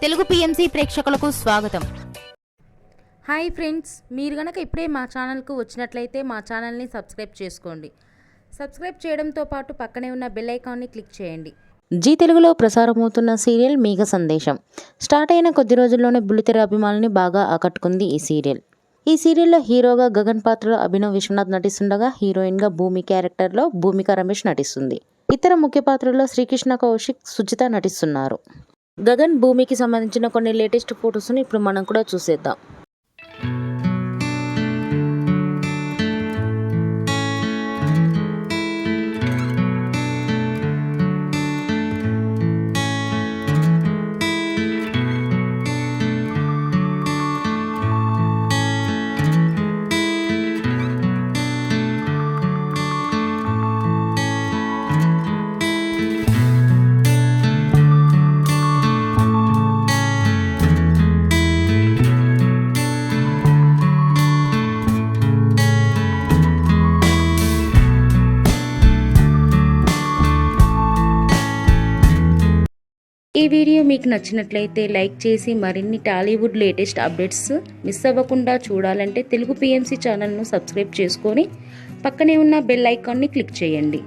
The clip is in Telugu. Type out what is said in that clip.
తెలుగు పిఎంసి ప్రేక్షకులకు స్వాగతం. హాయ్ ఫ్రెండ్స్, మీరు గనక ఇప్పుడే మా ఛానల్కు వచ్చినట్లయితే మా ఛానల్ని సబ్స్క్రైబ్ చేసుకోండి. సబ్స్క్రైబ్ చేయడంతో పాటు పక్కనే ఉన్న బెల్ ఐకాన్ని క్లిక్ చేయండి. జీ తెలుగులో ప్రసారమవుతున్న సీరియల్ మేఘ సందేశం స్టార్ట్ అయిన కొద్ది రోజుల్లోనే బుల్లితెర అభిమానుల్ని బాగా ఆకట్టుకుంది ఈ సీరియల్. ఈ సీరియల్లో హీరోగా గగన్ పాత్రలో అభినవ్ విశ్వనాథ్ నటిస్తుండగా హీరోయిన్గా భూమి క్యారెక్టర్లో భూమిక రమేష్ నటిస్తుంది. ఇతర ముఖ్య పాత్రల్లో శ్రీకృష్ణ కౌశిక్, సుజిత నటిస్తున్నారు. గగన్ భూమికి సంబంధించిన కొన్ని లేటెస్ట్ ఫొటోస్ని ఇప్పుడు మనం కూడా చూసేద్దాం. ఈ వీడియో మీకు నచ్చినట్లయితే లైక్ చేసి మరిన్ని టాలీవుడ్ లేటెస్ట్ అప్డేట్స్ మిస్ అవ్వకుండా చూడాలంటే తెలుగు పిఎంసి ఛానల్ను సబ్స్క్రైబ్ చేసుకొని పక్కనే ఉన్న బెల్ ఐకాన్ని క్లిక్ చేయండి.